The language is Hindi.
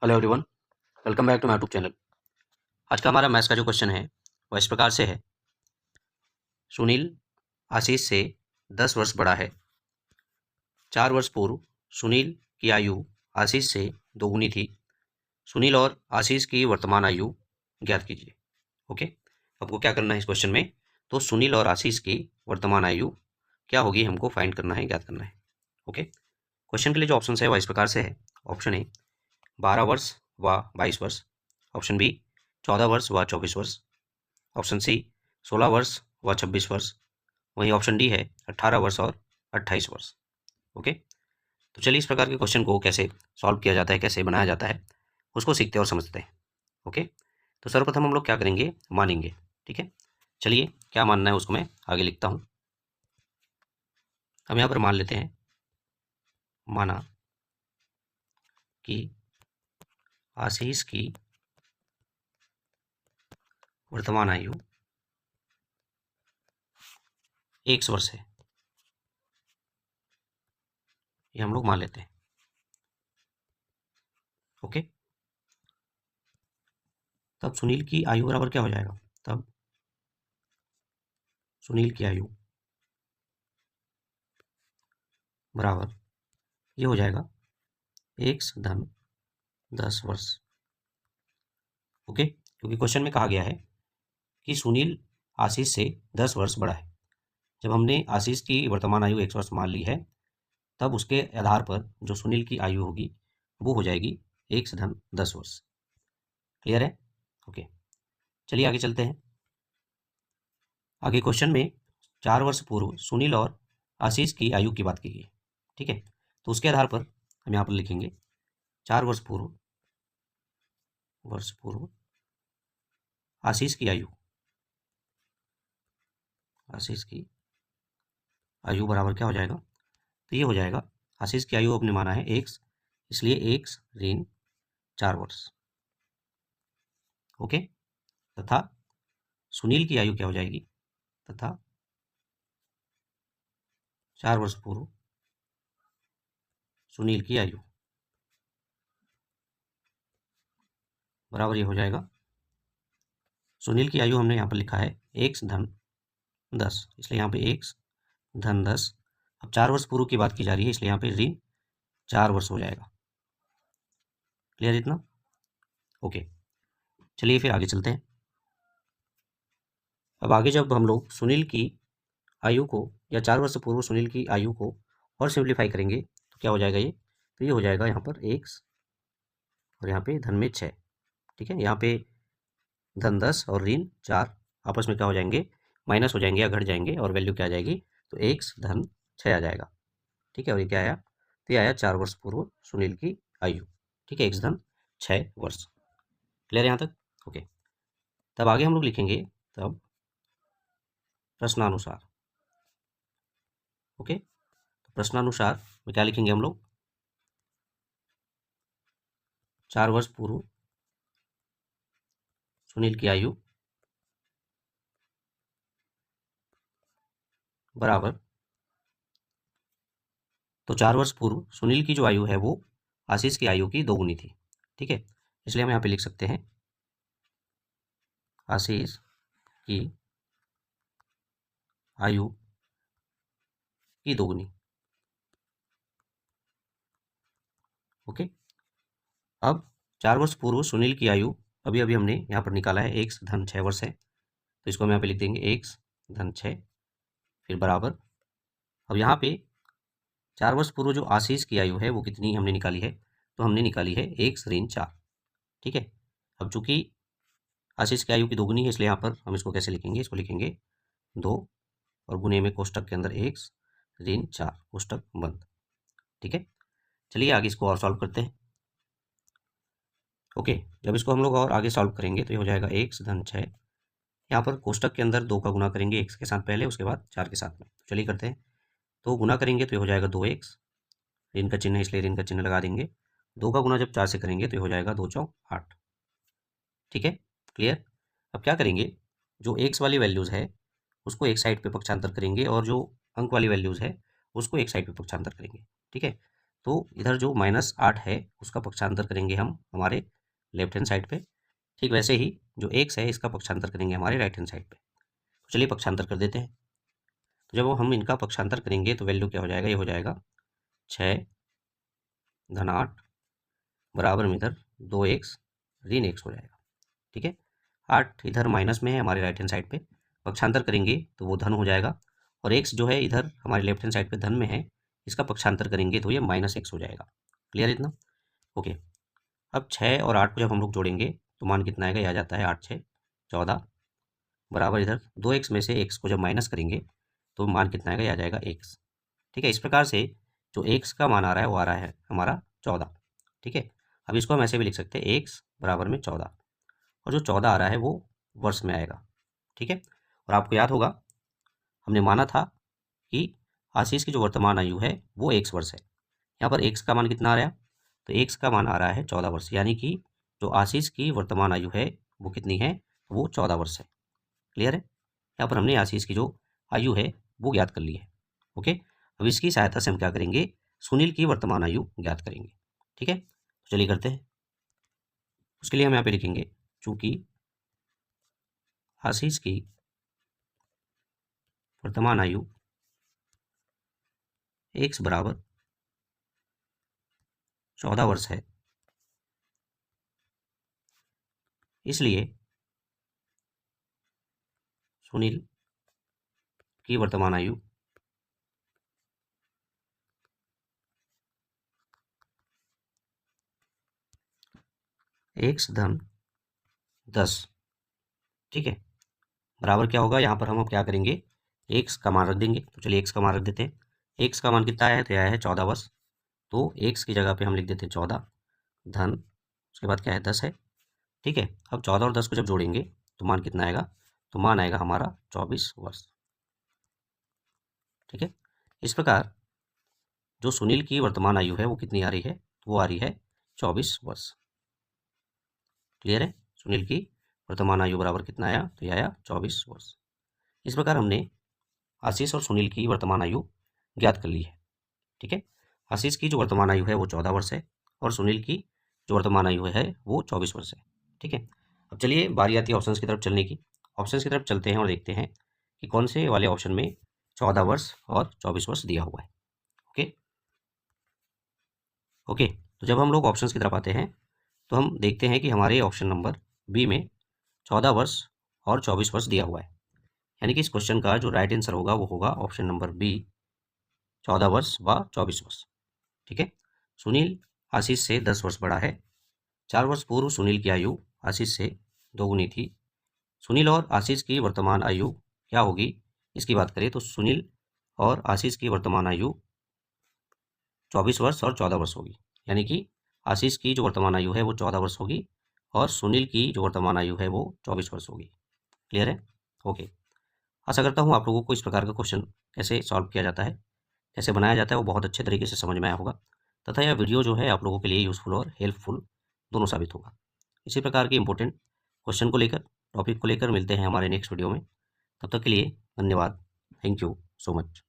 Hello everyone, welcome back to my YouTube channel. आज का हमारा मैथ्स का जो क्वेश्चन है वह इस प्रकार से है। सुनील आशीष से 10 वर्ष बड़ा है। 4 वर्ष पूर्व सुनील की आयु आशीष से दोगुनी थी। सुनील और आशीष की वर्तमान आयु ज्ञात कीजिए। ओके, आपको क्या करना है इस क्वेश्चन में, तो सुनील और आशीष की वर्तमान आयु क्या होगी हमको फाइंड करना है, ज्ञात करना है। ओके, क्वेश्चन के लिए जो ऑप्शन है वह इस प्रकार से है। ऑप्शन ए 12 वर्ष व 22 वर्ष, ऑप्शन बी 14 वर्ष व 24 वर्ष, ऑप्शन सी 16 वर्ष व 26 वर्ष, वहीं ऑप्शन डी है 18 वर्ष और 28 वर्ष। ओके, तो चलिए इस प्रकार के क्वेश्चन को कैसे सॉल्व किया जाता है, कैसे बनाया जाता है, उसको सीखते और समझते हैं। ओके, तो सर्वप्रथम हम लोग क्या करेंगे, मानेंगे। ठीक है, चलिए क्या मानना है उसको मैं आगे लिखता हूँ। हम यहाँ पर मान लेते हैं, माना कि आशीष की वर्तमान आयु 1 वर्ष है, ये हम लोग मान लेते हैं। ओके, तब सुनील की आयु बराबर क्या हो जाएगा, तब सुनील की आयु बराबर ये हो जाएगा x धन 10 वर्ष। ओके, क्योंकि क्वेश्चन में कहा गया है कि सुनील आशीष से 10 वर्ष बड़ा है। जब हमने आशीष की वर्तमान आयु 1 वर्ष मान ली है, तब उसके आधार पर जो सुनील की आयु होगी वो हो जाएगी x धन 10 वर्ष। क्लियर है? ओके, चलिए आगे चलते हैं। आगे क्वेश्चन में 4 वर्ष पूर्व सुनील और आशीष की आयु की बात की गई है। ठीक है, तो उसके आधार पर हम यहाँ पर लिखेंगे 4 वर्ष पूर्व आशीष की आयु बराबर क्या हो जाएगा, तो ये हो जाएगा, आशीष की आयु आपने माना है x, इसलिए x ऋण 4 वर्ष। ओके, तथा सुनील की आयु क्या हो जाएगी, तथा 4 वर्ष पूर्व सुनील की आयु बराबर ये हो जाएगा, सुनील की आयु हमने यहाँ पर लिखा है x धन 10, इसलिए यहाँ पे x धन 10। अब 4 वर्ष पूर्व की बात की जा रही है, इसलिए यहाँ पे ऋण 4 वर्ष हो जाएगा। क्लियर इतना? ओके, चलिए फिर आगे चलते हैं। अब आगे जब हम लोग सुनील की आयु को या 4 वर्ष पूर्व सुनील की आयु को और सिंप्लीफाई करेंगे तो क्या हो जाएगा ये, तो ये हो जाएगा यहाँ पर x और यहाँ पे धन में 6। ठीक है, यहाँ पे धन 10 और ऋण 4 आपस में क्या हो जाएंगे, माइनस हो जाएंगे या घट जाएंगे, और वैल्यू क्या आ जाएगी, तो x धन 6 आ जाएगा। ठीक है, और ये क्या आया, तो ये आया 4 वर्ष पूर्व सुनील की आयु। ठीक है, x धन 6 वर्ष। क्लियर यहाँ तक? ओके, तब आगे हम लोग लिखेंगे तब प्रश्नानुसार। ओके, तो प्रश्नानुसार में क्या लिखेंगे हम लोग, 4 वर्ष पूर्व सुनील की आयु बराबर, तो 4 वर्ष पूर्व सुनील की जो आयु है वो आशीष की आयु की दोगुनी थी। ठीक है, इसलिए हम यहाँ पे लिख सकते हैं आशीष की आयु की दोगुनी। ओके, अब 4 वर्ष पूर्व सुनील की आयु अभी अभी हमने यहाँ पर निकाला है, x धन 6 वर्ष है, तो इसको हम यहाँ पे लिख देंगे x धन 6, फिर बराबर, अब यहाँ पे 4 वर्ष पूर्व जो आशीष की आयु है वो कितनी हमने निकाली है, तो हमने निकाली है x ऋण 4। ठीक है, अब चूंकि आशीष की आयु की दोगुनी है, इसलिए यहाँ पर हम इसको कैसे लिखेंगे, इसको लिखेंगे 2 और गुने में कोष्टक के अंदर x ऋण 4, कोष्टक बंद। ठीक है, चलिए आगे इसको और सॉल्व करते हैं। ओके, जब इसको हम लोग और आगे सॉल्व करेंगे तो ये हो जाएगा x धन 6, यहाँ पर कोष्टक के अंदर 2 का गुना करेंगे x के साथ पहले, उसके बाद 4 के साथ में। चलिए करते हैं, तो गुना करेंगे तो ये हो जाएगा 2x, ऋण का चिन्ह है इसलिए ऋण का चिन्ह लगा देंगे। 2 का गुना जब 4 से करेंगे तो ये हो जाएगा 2 चौक 8। ठीक है, क्लियर? अब क्या करेंगे, जो x वाली वैल्यूज़ है उसको एक साइड पे पक्षांतर करेंगे और जो अंक वाली वैल्यूज़ है उसको एक साइड पे पक्षांतर करेंगे। ठीक है, तो इधर जो -8 है उसका पक्षांतर करेंगे हम हमारे लेफ्ट हैंड साइड पे। ठीक वैसे ही जो x है इसका पक्षांतर करेंगे हमारे राइट हैंड साइड पे। तो चलिए पक्षांतर कर देते हैं। तो जब हम इनका पक्षांतर करेंगे तो वैल्यू क्या हो जाएगा, ये हो जाएगा 6 धन 8 बराबर में इधर 2x ऋण x हो जाएगा। ठीक है, 8 इधर माइनस में है हमारे राइट हैंड साइड पे, पक्षांतर करेंगे तो वो धन हो जाएगा, और x जो है इधर हमारे लेफ्ट हैंड साइड पे धन में है, इसका पक्षांतर करेंगे तो ये -x हो जाएगा। क्लियर इतना? ओके। अब 6 और 8 को जब हम लोग जोड़ेंगे तो मान कितना आएगा, ये आ जाता है 8 6 14 बराबर इधर 2x में से x को जब माइनस करेंगे तो मान कितना आएगा, ये आ जाएगा x। ठीक है, इस प्रकार से जो x का मान आ रहा है वो आ रहा है हमारा 14। ठीक है, अब इसको हम ऐसे भी लिख सकते हैं x बराबर में 14, और जो 14 आ रहा है वो वर्ष में आएगा। ठीक है, और आपको याद होगा हमने माना था कि आशीष की जो वर्तमान आयु है वो 1 वर्ष है। यहाँ पर x का मान कितना आ रहा है, तो x का मान आ रहा है 14 वर्ष, यानी कि जो आशीष की वर्तमान आयु है वो कितनी है, वो 14 वर्ष है। क्लियर है? यहाँ पर हमने आशीष की जो आयु है वो ज्ञात कर ली है। ओके, अब इसकी सहायता से हम क्या करेंगे, सुनील की वर्तमान आयु ज्ञात करेंगे। ठीक है, तो चलिए करते हैं। उसके लिए हम यहाँ पे लिखेंगे चूंकि आशीष की वर्तमान आयु x बराबर 14 वर्ष है, इसलिए सुनील की वर्तमान आयु x धन 10। ठीक है, बराबर क्या होगा, यहाँ पर हम अब क्या करेंगे, x का मान रख देंगे। तो चलिए x का मान रख देते हैं। x का मान कितना आया है, तो आया है 14 वर्ष, तो x की जगह पे हम लिख देते हैं 14 धन, उसके बाद क्या है 10 है। ठीक है, अब 14 और 10 को जब जोड़ेंगे तो मान कितना आएगा, तो मान आएगा हमारा 24 वर्ष। ठीक है, इस प्रकार जो सुनील की वर्तमान आयु है वो कितनी आ रही है, वो आ रही है 24 वर्ष। क्लियर है? सुनील की वर्तमान आयु बराबर कितना आया, तो ये आया 24 वर्ष। इस प्रकार हमने आशीष और सुनील की वर्तमान आयु ज्ञात कर ली है। ठीक है, आशीष की जो वर्तमान आयु है वो 14 वर्ष है, और सुनील की जो वर्तमान आयु है वो 24 वर्ष है। ठीक है, अब चलिए बारी आती है ऑप्शंस की तरफ चलने की। ऑप्शंस की तरफ चलते हैं और देखते हैं कि कौन से वाले ऑप्शन में 14 वर्ष और 24 वर्ष दिया हुआ है। ओके ओके, तो जब हम लोग ऑप्शंस की तरफ आते हैं तो हम देखते हैं कि हमारे ऑप्शन नंबर बी में 14 वर्ष और 24 वर्ष दिया हुआ है, यानी कि इस क्वेश्चन का जो राइट आंसर होगा वो होगा ऑप्शन नंबर बी, 14 वर्ष व 24 वर्ष। ठीक है, सुनील आशीष से 10 वर्ष बड़ा है। 4 वर्ष पूर्व सुनील की आयु आशीष से दोगुनी थी। सुनील और आशीष की वर्तमान आयु क्या होगी, इसकी बात करें तो सुनील और आशीष की वर्तमान आयु 24 वर्ष और 14 वर्ष होगी, यानी कि आशीष की जो वर्तमान आयु है वो 14 वर्ष होगी, और सुनील की जो वर्तमान आयु है वो 24 वर्ष होगी। क्लियर है? ओके, आशा करता हूँ आप लोगों को इस प्रकार का क्वेश्चन कैसे सॉल्व किया जाता है, कैसे बनाया जाता है, वो बहुत अच्छे तरीके से समझ में आया होगा, तथा यह वीडियो जो है आप लोगों के लिए यूज़फुल और हेल्पफुल दोनों साबित होगा। इसी प्रकार के इंपॉर्टेंट क्वेश्चन को लेकर, टॉपिक को लेकर मिलते हैं हमारे नेक्स्ट वीडियो में। तब तक के लिए धन्यवाद। Thank you so much.